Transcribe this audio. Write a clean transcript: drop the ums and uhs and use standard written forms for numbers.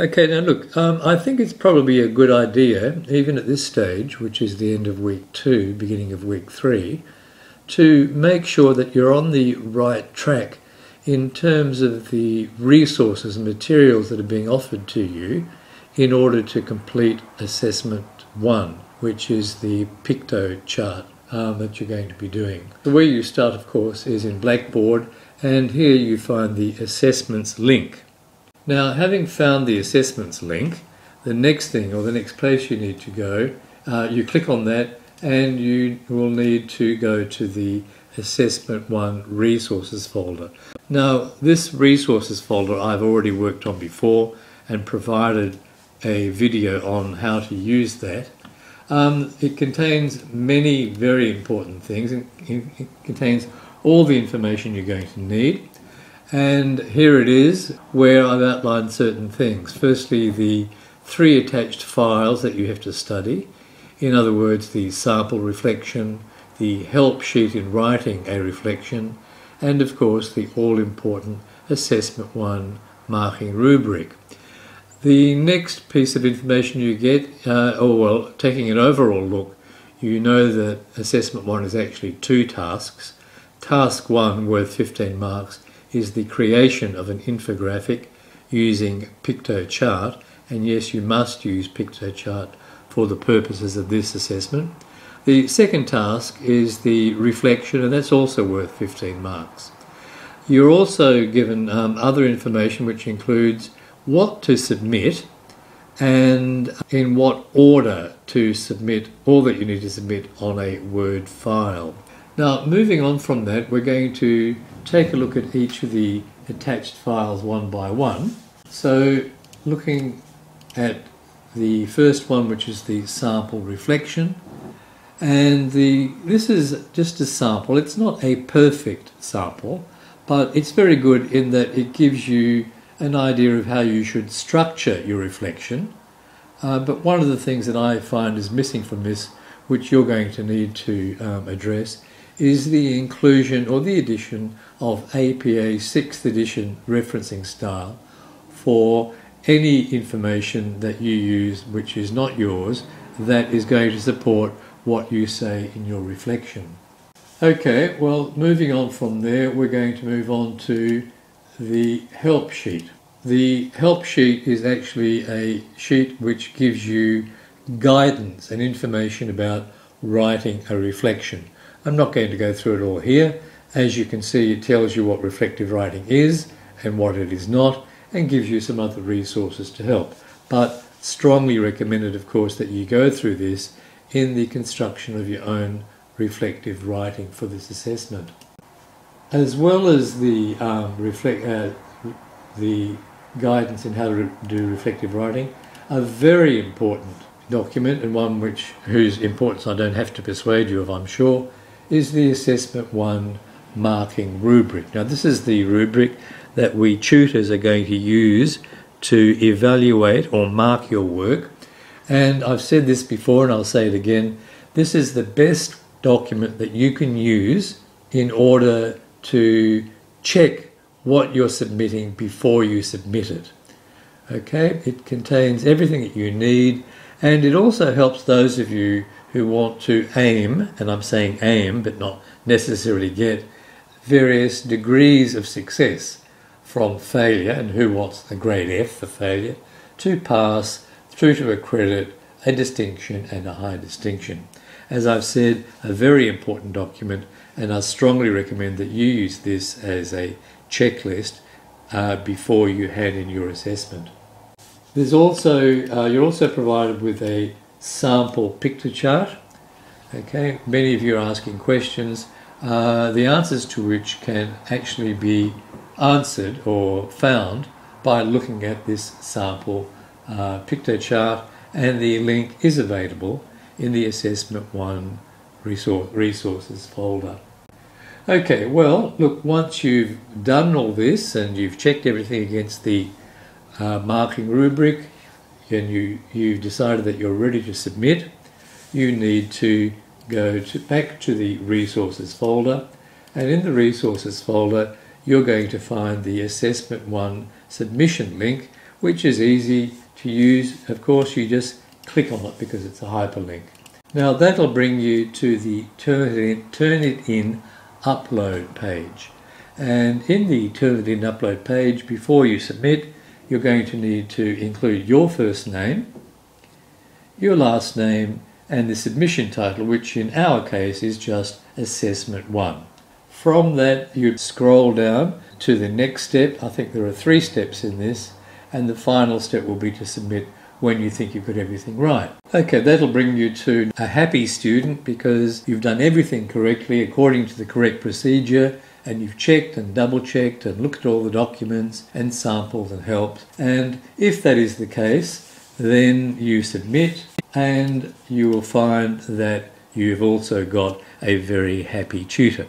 Okay, now look, I think it's probably a good idea, even at this stage, which is the end of week 2, beginning of week 3, to make sure that you're on the right track in terms of the resources and materials that are being offered to you in order to complete assessment 1, which is the Picto chart that you're going to be doing. The way you start, of course, is in Blackboard, and here you find the assessments link. Now, having found the assessments link, the next thing, or the next place you need to go, you click on that and you will need to go to the Assessment 1 Resources folder. Now, this Resources folder I've already worked on before and provided a video on how to use that. It contains many very important things. It contains all the information you're going to need. And here it is, where I've outlined certain things. Firstly, the 3 attached files that you have to study. In other words, the sample reflection, the help sheet in writing a reflection, and of course the all-important Assessment 1 marking rubric. The next piece of information you get, taking an overall look, you know that Assessment 1 is actually 2 tasks. Task 1, worth 15 marks, is the creation of an infographic using Piktochart, and yes, you must use Piktochart for the purposes of this assessment. The second task is the reflection, and that's also worth 15 marks. You're also given other information which includes what to submit and in what order to submit all that you need to submit on a Word file. Now, moving on from that, we're going to take a look at each of the attached files one by one. So, looking at the first one, which is the sample reflection, and this is just a sample. It's not a perfect sample, but it's very good in that it gives you an idea of how you should structure your reflection. But one of the things that I find is missing from this, which you're going to need to address, is the inclusion or the addition of APA 6th edition referencing style for any information that you use which is not yours that is going to support what you say in your reflection. Okay, well, moving on from there, we're going to move on to the help sheet. The help sheet is actually a sheet which gives you guidance and information about writing a reflection. I'm not going to go through it all here. As you can see, it tells you what reflective writing is and what it is not, and gives you some other resources to help. But strongly recommended, of course, that you go through this in the construction of your own reflective writing for this assessment. As well as the guidance in how to do reflective writing, a very important document, and one whose importance I don't have to persuade you of, I'm sure, is the Assessment 1 marking rubric. Now, this is the rubric that we tutors are going to use to evaluate or mark your work. And I've said this before and I'll say it again, this is the best document that you can use in order to check what you're submitting before you submit it. Okay, it contains everything that you need, and it also helps those of you who want to aim, and I'm saying aim but not necessarily get, various degrees of success from failure, and who wants a grade F for failure, to pass, through to a credit, a distinction and a high distinction. As I've said, a very important document, and I strongly recommend that you use this as a checklist before you hand in your assessment. There's also, you're also provided with a sample Piktochart. Okay, many of you are asking questions, the answers to which can actually be answered or found by looking at this sample Piktochart, and the link is available in the Assessment 1 resources folder. Okay, well, look, once you've done all this and you've checked everything against the marking rubric, and you've decided that you're ready to submit, you need to go back to the resources folder, and in the resources folder you're going to find the Assessment 1 submission link, which is easy to use. Of course, you just click on it because it's a hyperlink. Now that'll bring you to the Turn It In upload page. And in the Turn It In upload page, before you submit, you're going to need to include your first name, your last name, and the submission title, which in our case is just Assessment 1. From that, you'd scroll down to the next step. I think there are 3 steps in this, and the final step will be to submit when you think you've got everything right. Okay, that'll bring you to a happy student because you've done everything correctly according to the correct procedure, and you've checked and double-checked and looked at all the documents and sampled and helped. And if that is the case, then you submit and you will find that you've also got a very happy tutor.